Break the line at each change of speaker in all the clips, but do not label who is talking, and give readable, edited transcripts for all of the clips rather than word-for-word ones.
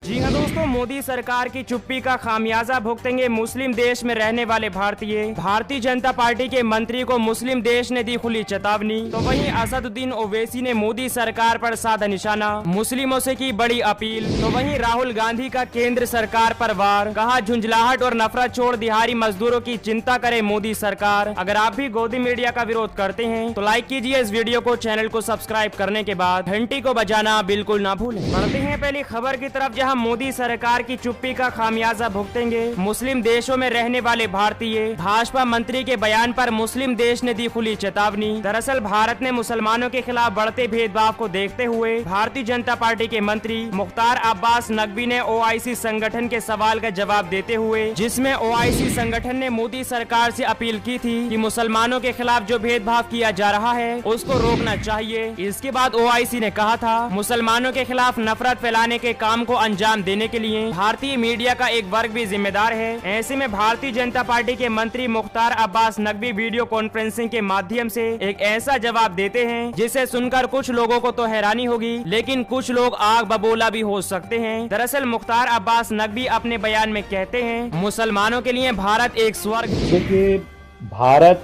जी हाँ दोस्तों, मोदी सरकार की चुप्पी का खामियाजा भुगतेंगे मुस्लिम देश में रहने वाले भारतीय। भारतीय जनता पार्टी के मंत्री को मुस्लिम देश ने दी खुली चेतावनी। तो वहीं असदुद्दीन ओवैसी ने मोदी सरकार पर साधा निशाना, मुस्लिमों से की बड़ी अपील। तो वहीं राहुल गांधी का केंद्र सरकार पर वार, कहा झुंझलाहट और नफरत छोड़ दिहाड़ी मजदूरों की चिंता करे मोदी सरकार। अगर आप भी गोदी मीडिया का विरोध करते हैं तो लाइक कीजिए इस वीडियो को, चैनल को सब्सक्राइब करने के बाद घंटी को बजाना बिल्कुल ना भूलें। बढ़ते हैं पहली खबर की तरफ, जहां मोदी सरकार की चुप्पी का खामियाजा भुगतेंगे मुस्लिम देशों में रहने वाले भारतीय। भाजपा मंत्री के बयान पर मुस्लिम देश ने दी खुली चेतावनी। दरअसल भारत ने मुसलमानों के खिलाफ बढ़ते भेदभाव को देखते हुए भारतीय जनता पार्टी के मंत्री मुख्तार अब्बास नकवी ने ओआईसी संगठन के सवाल का जवाब देते हुए, जिसमें ओआईसी संगठन ने मोदी सरकार से अपील की थी कि मुसलमानों के खिलाफ जो भेदभाव किया जा रहा है उसको रोकना चाहिए। इसके बाद ओआईसी ने कहा था मुसलमानों के खिलाफ नफरत फैलाने के काम को अंजाम देने के लिए भारतीय मीडिया का एक वर्ग भी जिम्मेदार है। ऐसे में भारतीय जनता पार्टी के मंत्री मुख्तार अब्बास नकवी वीडियो कॉन्फ्रेंसिंग के माध्यम से एक ऐसा जवाब देते हैं जिसे सुनकर कुछ लोगों को तो हैरानी होगी, लेकिन कुछ लोग आग बबूला भी हो सकते हैं। दरअसल मुख्तार अब्बास नकवी अपने बयान में कहते हैं मुसलमानों के लिए भारत एक स्वर्ग।
देखिए, भारत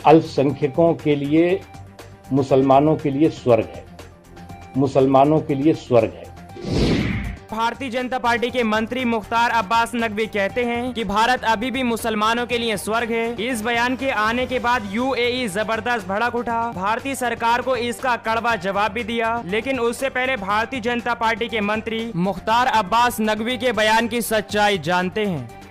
अल्पसंख्यकों के लिए, मुसलमानों के लिए स्वर्ग है, मुसलमानों के लिए स्वर्ग है।
भारतीय जनता पार्टी के मंत्री मुख्तार अब्बास नकवी कहते हैं कि भारत अभी भी मुसलमानों के लिए स्वर्ग है। इस बयान के आने के बाद यूएई जबरदस्त भड़क उठा। भारतीय सरकार को इसका कड़वा जवाब भी दिया, लेकिन उससे पहले भारतीय जनता पार्टी के मंत्री मुख्तार अब्बास नकवी के बयान की सच्चाई जानते हैं।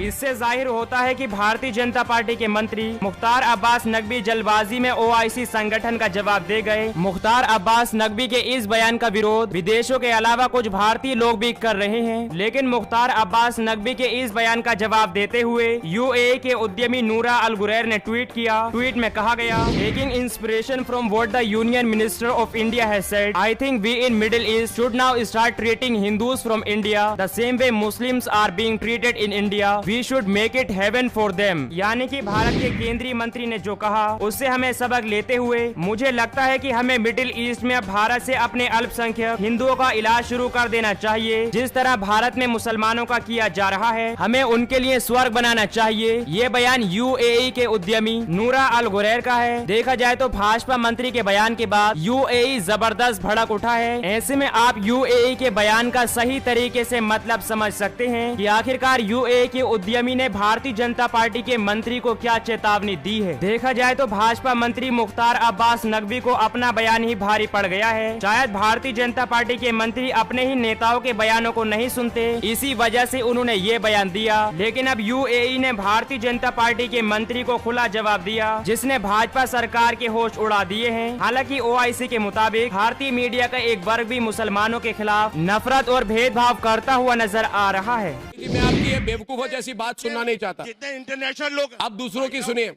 इससे जाहिर होता है कि भारतीय जनता पार्टी के मंत्री मुख्तार अब्बास नकवी जल्दबाजी में ओआईसी संगठन का जवाब दे गए। मुख्तार अब्बास नकवी के इस बयान का विरोध विदेशों के अलावा कुछ भारतीय लोग भी कर रहे हैं, लेकिन मुख्तार अब्बास नकवी के इस बयान का जवाब देते हुए यूएई के उद्यमी नूरा अल गुरैर ने ट्वीट किया। ट्वीट में कहा गया, taking inspiration from what the union minister of India has said, I think we in middle east should now start treating Hindus from India the same way Muslims are being treated in India, we should make it heaven for them. यानी कि भारत के केंद्रीय मंत्री ने जो कहा उससे हमें सबक लेते हुए मुझे लगता है कि हमें मिडिल ईस्ट में भारत से अपने अल्पसंख्यक हिंदुओं का इलाज शुरू कर देना चाहिए। जिस तरह भारत में मुसलमानों का किया जा रहा है, हमें उनके लिए स्वर्ग बनाना चाहिए। ये बयान यूएई के उद्यमी नूरा अल गुरैर का है। देखा जाए तो भाजपा मंत्री के बयान के बाद यूएई जबरदस्त भड़क उठा है। ऐसे में आप यूएई के बयान का सही तरीके से मतलब समझ सकते हैं कि आखिरकार यूएई के उद्यमी ने भारतीय जनता पार्टी के मंत्री को क्या चेतावनी दी है। देखा जाए तो भाजपा मंत्री मुख्तार अब्बास नकवी को अपना बयान ही भारी पड़ गया है। शायद भारतीय जनता पार्टी के मंत्री अपने ही नेताओं के बयानों को नहीं सुनते, इसी वजह से उन्होंने ये बयान दिया। लेकिन अब यूएई ने भारतीय जनता पार्टी के मंत्री को खुला जवाब दिया, जिसने भाजपा सरकार के होश उड़ा दिए हैं। हालांकि ओआईसी के मुताबिक भारतीय मीडिया का एक वर्ग भी मुसलमानों के खिलाफ नफरत और भेदभाव करता हुआ नजर आ रहा है।
मैं आपकी ये बेवकूफों जैसी बात सुनना नहीं चाहता।
जितने इंटरनेशनल लोग
आप दूसरों की सुनिए।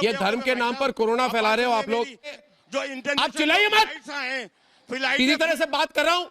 ये धर्म के नाम पर कोरोना फैला रहे हो आप लोग।
जो
आप चिल्लाइए मत। सीधी तरह से बात कर रहा हूँ,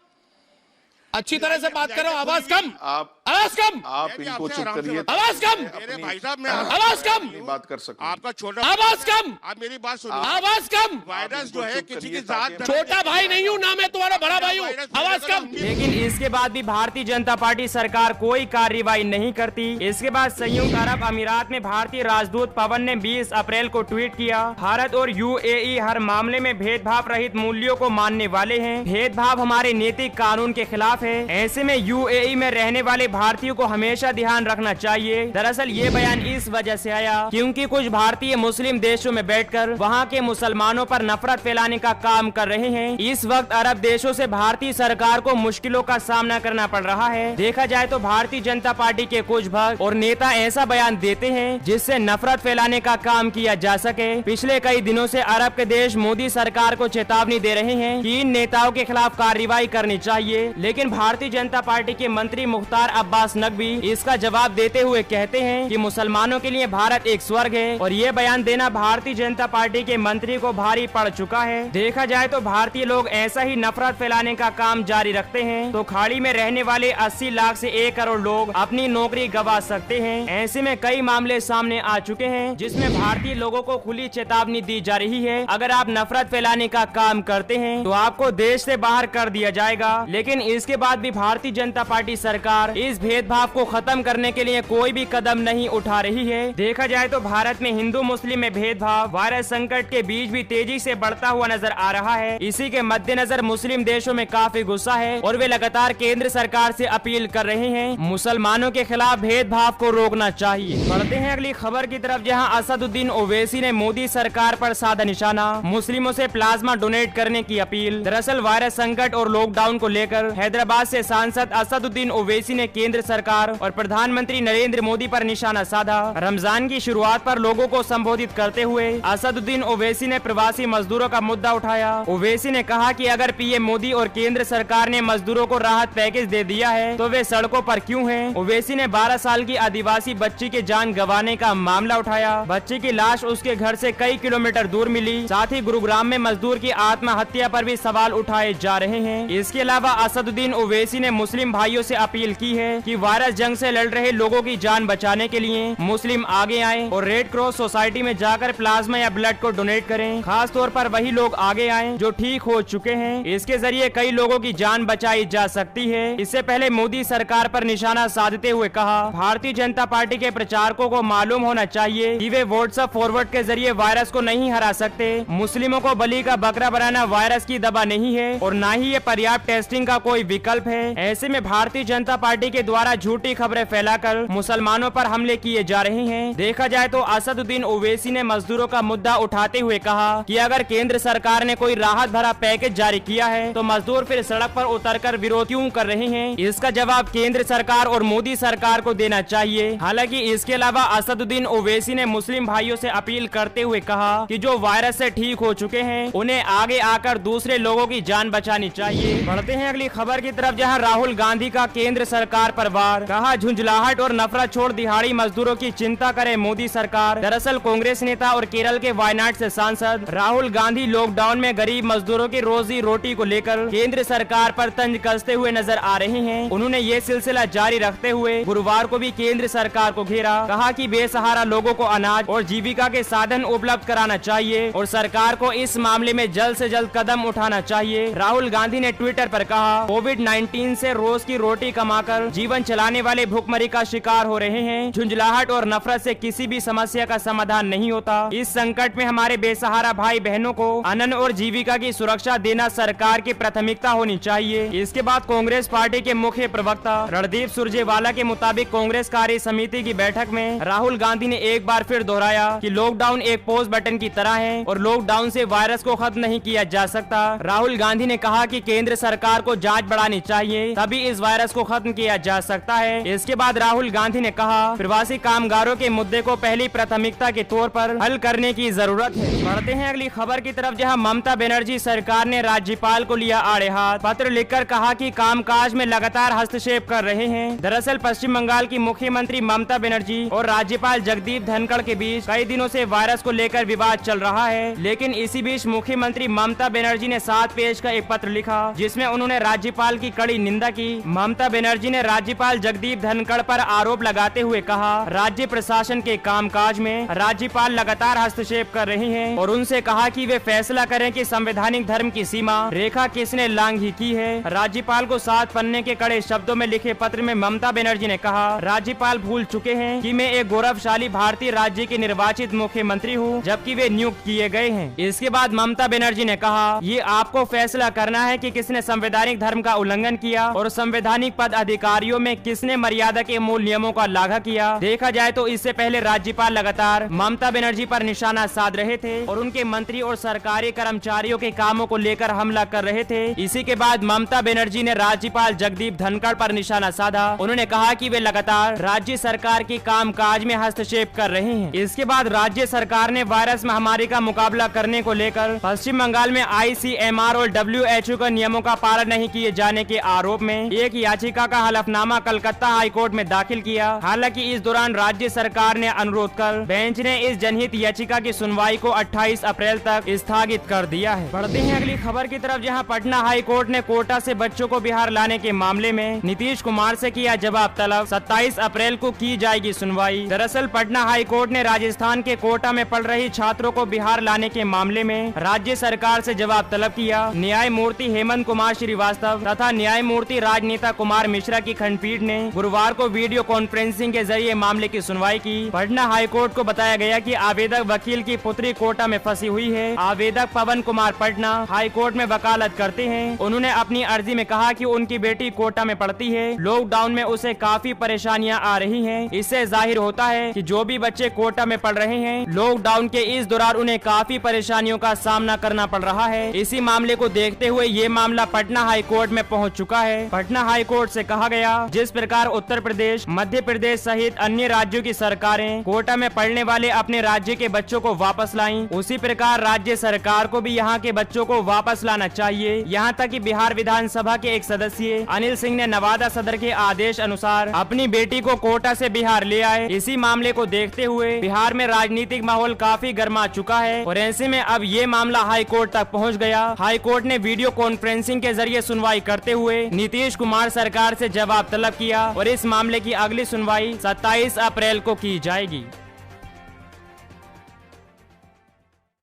अच्छी तरह से बात कर रहा हूँ। आवाज कम, आवाज कम।
आप इनको चुप करिए।
आवाज कम,
भाई साहब, मैं
आवाज कम।
बात कर सकते हैं।
आपका छोटा
आवाज कम,
आप मेरी बात सुनिए।
आवाज कम।
वायरस जो है किसी की जात,
छोटा भाई नहीं हूँ ना, मैं तुम्हारा बड़ा भाई हूँ। आवाज कम।
लेकिन इसके बाद भी भारतीय जनता पार्टी सरकार कोई कार्रवाई नहीं करती। इसके बाद संयुक्त अरब अमीरात में भारतीय राजदूत पवन ने 20 अप्रैल को ट्वीट किया, भारत और यूएई हर मामले में भेदभाव रहित मूल्यों को मानने वाले हैं। भेदभाव हमारे नैतिक कानून के खिलाफ है। ऐसे में यूएई में रहने वाले भारतीयों को हमेशा ध्यान रखना चाहिए। दरअसल ये बयान इस वजह से आया क्योंकि कुछ भारतीय मुस्लिम देशों में बैठकर वहां के मुसलमानों पर नफरत फैलाने का काम कर रहे हैं। इस वक्त अरब देशों से भारतीय सरकार को मुश्किलों का सामना करना पड़ रहा है। देखा जाए तो भारतीय जनता पार्टी के कुछ भक्त और नेता ऐसा बयान देते हैं जिससे नफरत फैलाने का काम किया जा सके। पिछले कई दिनों से अरब के देश मोदी सरकार को चेतावनी दे रहे हैं कि इन नेताओं के खिलाफ कार्रवाई करनी चाहिए, लेकिन भारतीय जनता पार्टी के मंत्री मुख्तार अब्बास नकवी इसका जवाब देते हुए कहते हैं कि मुसलमानों के लिए भारत एक स्वर्ग है और ये बयान देना भारतीय जनता पार्टी के मंत्री को भारी पड़ चुका है। देखा जाए तो भारतीय लोग ऐसा ही नफरत फैलाने का काम जारी रखते हैं तो खाड़ी में रहने वाले 80 लाख से 1 करोड़ लोग अपनी नौकरी गंवा सकते हैं। ऐसे में कई मामले सामने आ चुके हैं जिसमें भारतीय लोगों को खुली चेतावनी दी जा रही है, अगर आप नफरत फैलाने का काम करते हैं तो आपको देश से बाहर कर दिया जाएगा। लेकिन इसके बाद भी भारतीय जनता पार्टी सरकार इस भेदभाव को खत्म करने के लिए कोई भी कदम नहीं उठा रही है। देखा जाए तो भारत में हिंदू मुस्लिम में भेदभाव वायरस संकट के बीच भी तेजी से बढ़ता हुआ नजर आ रहा है। इसी के मद्देनजर मुस्लिम देशों में काफी गुस्सा है और वे लगातार केंद्र सरकार से अपील कर रहे हैं मुसलमानों के खिलाफ भेदभाव को रोकना चाहिए। बढ़ते हैं अगली खबर की तरफ, जहां असदुद्दीन ओवैसी ने मोदी सरकार पर साधा निशाना, मुस्लिमों से प्लाज्मा डोनेट करने की अपील। दरअसल वायरस संकट और लॉकडाउन को लेकर हैदराबाद से सांसद असदुद्दीन ओवैसी ने केंद्र सरकार और प्रधानमंत्री नरेंद्र मोदी पर निशाना साधा। रमजान की शुरुआत पर लोगों को संबोधित करते हुए असदुद्दीन ओवैसी ने प्रवासी मजदूरों का मुद्दा उठाया। ओवैसी ने कहा कि अगर पीएम मोदी और केंद्र सरकार ने मजदूरों को राहत पैकेज दे दिया है तो वे सड़कों पर क्यों हैं? ओवैसी ने 12 साल की आदिवासी बच्ची की जान गंवाने का मामला उठाया। बच्ची की लाश उसके घर से कई किलोमीटर दूर मिली। साथ ही गुरुग्राम में मजदूर की आत्महत्या पर भी सवाल उठाए जा रहे हैं। इसके अलावा असदुद्दीन ओवैसी ने मुस्लिम भाइयों से अपील की है कि वायरस जंग से लड़ रहे लोगों की जान बचाने के लिए मुस्लिम आगे आए और रेड क्रॉस सोसाइटी में जाकर प्लाज्मा या ब्लड को डोनेट करें। खास तौर पर वही लोग आगे आए जो ठीक हो चुके हैं। इसके जरिए कई लोगों की जान बचाई जा सकती है। इससे पहले मोदी सरकार पर निशाना साधते हुए कहा, भारतीय जनता पार्टी के प्रचारकों को मालूम होना चाहिए कि वे व्हाट्सएप फॉरवर्ड के जरिए वायरस को नहीं हरा सकते। मुस्लिमों को बलि का बकरा बनाना वायरस की दवा नहीं है और न ही ये पर्याप्त टेस्टिंग का कोई विकल्प है। ऐसे में भारतीय जनता पार्टी के द्वारा झूठी खबरें फैलाकर मुसलमानों पर हमले किए जा रहे हैं। देखा जाए तो असदुद्दीन ओवैसी ने मजदूरों का मुद्दा उठाते हुए कहा कि अगर केंद्र सरकार ने कोई राहत भरा पैकेज जारी किया है तो मजदूर फिर सड़क पर उतरकर विरोध क्यों कर रहे हैं? इसका जवाब केंद्र सरकार और मोदी सरकार को देना चाहिए। हालांकि इसके अलावा असदुद्दीन ओवैसी ने मुस्लिम भाइयों से अपील करते हुए कहा कि जो वायरस से ठीक हो चुके हैं उन्हें आगे आकर दूसरे लोगों की जान बचानी चाहिए। बढ़ते हैं अगली खबर की तरफ, जहां राहुल गांधी का केंद्र सरकार पर वार, कहा झुंझलाहट और नफरत छोड़ दिहाड़ी मजदूरों की चिंता करे मोदी सरकार। दरअसल कांग्रेस नेता और केरल के वायनाड से सांसद राहुल गांधी लॉकडाउन में गरीब मजदूरों की रोजी रोटी को लेकर केंद्र सरकार पर तंज कसते हुए नजर आ रहे हैं। उन्होंने ये सिलसिला जारी रखते हुए गुरुवार को भी केंद्र सरकार को घेरा। कहा कि बेसहारा लोगों को अनाज और जीविका के साधन उपलब्ध कराना चाहिए और सरकार को इस मामले में जल्द से जल्द कदम उठाना चाहिए। राहुल गांधी ने ट्विटर पर कहा, कोविड-19 से रोज की रोटी कमाकर जीवन चलाने वाले भूखमरी का शिकार हो रहे हैं। झुंझलाहट और नफरत से किसी भी समस्या का समाधान नहीं होता। इस संकट में हमारे बेसहारा भाई बहनों को अन्न और जीविका की सुरक्षा देना सरकार की प्राथमिकता होनी चाहिए। इसके बाद कांग्रेस पार्टी के मुख्य प्रवक्ता रणदीप सुरजेवाला के मुताबिक कांग्रेस कार्य समिति की बैठक में राहुल गांधी ने एक बार फिर दोहराया कि लॉकडाउन एक पॉज बटन की तरह है और लॉकडाउन से वायरस को खत्म नहीं किया जा सकता। राहुल गांधी ने कहा कि केंद्र सरकार को जांच बढ़ानी चाहिए, तभी इस वायरस को खत्म किया जा सकता है। इसके बाद राहुल गांधी ने कहा, प्रवासी कामगारों के मुद्दे को पहली प्राथमिकता के तौर पर हल करने की जरूरत है। बढ़ते हैं अगली खबर की तरफ, जहां ममता बनर्जी सरकार ने राज्यपाल को लिया आड़े हाथ, पत्र लिखकर कहा कि कामकाज में लगातार हस्तक्षेप कर रहे हैं। दरअसल पश्चिम बंगाल की मुख्यमंत्री ममता बनर्जी और राज्यपाल जगदीप धनखड़ के बीच कई दिनों से वायरस को लेकर विवाद चल रहा है, लेकिन इसी बीच मुख्यमंत्री ममता बनर्जी ने 7 पेज का एक पत्र लिखा जिसमें उन्होंने राज्यपाल की कड़ी निंदा की। ममता बनर्जी ने राज्यपाल जगदीप धनखड़ पर आरोप लगाते हुए कहा, राज्य प्रशासन के कामकाज में राज्यपाल लगातार हस्तक्षेप कर रहे हैं और उनसे कहा कि वे फैसला करें कि संवैधानिक धर्म की सीमा रेखा किसने लांघी की है। राज्यपाल को 7 पन्ने के कड़े शब्दों में लिखे पत्र में ममता बनर्जी ने कहा, राज्यपाल भूल चुके हैं कि मैं एक गौरवशाली भारतीय राज्य के निर्वाचित मुख्यमंत्री हूँ, जबकि वे नियुक्त किए गए हैं। इसके बाद ममता बनर्जी ने कहा, ये आपको फैसला करना है कि किसने संवैधानिक धर्म का उल्लंघन किया और संवैधानिक पद अधिकार कार्यों में किसने मर्यादा के मूल नियमों का उल्लंघन किया। देखा जाए तो इससे पहले राज्यपाल लगातार ममता बनर्जी पर निशाना साध रहे थे और उनके मंत्री और सरकारी कर्मचारियों के कामों को लेकर हमला कर रहे थे। इसी के बाद ममता बनर्जी ने राज्यपाल जगदीप धनखड़ पर निशाना साधा। उन्होंने कहा कि वे लगातार राज्य सरकार की कामकाज में हस्तक्षेप कर रहे हैं। इसके बाद राज्य सरकार ने वायरस महामारी का मुकाबला करने को लेकर पश्चिम बंगाल में ICMR और WHO के नियमों का पालन नहीं किए जाने के आरोप में एक याचिका का हलफनामा कलकत्ता हाईकोर्ट में दाखिल किया। हालांकि इस दौरान राज्य सरकार ने अनुरोध कर बेंच ने इस जनहित याचिका की सुनवाई को 28 अप्रैल तक स्थगित कर दिया है। बढ़ते हैं अगली खबर की तरफ, जहां पटना हाई कोर्ट ने कोटा से बच्चों को बिहार लाने के मामले में नीतीश कुमार से किया जवाब तलब। 27 अप्रैल को की जाएगी सुनवाई। दरअसल पटना हाई कोर्ट ने राजस्थान के कोटा में पढ़ रही छात्रों को बिहार लाने के मामले में राज्य सरकार से जवाब तलब किया। न्यायमूर्ति हेमंत कुमार श्रीवास्तव तथा न्यायमूर्ति राजनेता कुमार मिश्रा की खंडपीठ ने गुरुवार को वीडियो कॉन्फ्रेंसिंग के जरिए मामले की सुनवाई की। पटना हाई कोर्ट को बताया गया कि आवेदक वकील की पुत्री कोटा में फंसी हुई है। आवेदक पवन कुमार पटना हाई कोर्ट में वकालत करते हैं। उन्होंने अपनी अर्जी में कहा कि उनकी बेटी कोटा में पढ़ती है। लॉकडाउन में उसे काफी परेशानियां आ रही हैं। इससे जाहिर होता है कि जो भी बच्चे कोटा में पढ़ रहे हैं, लॉकडाउन के इस दौरान उन्हें काफी परेशानियों का सामना करना पड़ रहा है। इसी मामले को देखते हुए ये मामला पटना हाई कोर्ट में पहुंच चुका है। पटना हाई कोर्ट से कहा गया, जिस प्रकार उत्तर प्रदेश, मध्य प्रदेश सहित अन्य राज्यों की सरकारें कोटा में पढ़ने वाले अपने राज्य के बच्चों को वापस लाईं, उसी प्रकार राज्य सरकार को भी यहाँ के बच्चों को वापस लाना चाहिए। यहाँ तक कि बिहार विधानसभा के एक सदस्य अनिल सिंह ने नवादा सदर के आदेश अनुसार अपनी बेटी को कोटा से बिहार ले आए। इसी मामले को देखते हुए बिहार में राजनीतिक माहौल काफी गर्मा चुका है और ऐसे में अब ये मामला हाई कोर्ट तक पहुँच गया। हाई कोर्ट ने वीडियो कॉन्फ्रेंसिंग के जरिए सुनवाई करते हुए नीतीश कुमार सरकार से जवाब तलब किया और इस मामले की अगली सुनवाई 27 अप्रैल को की जाएगी।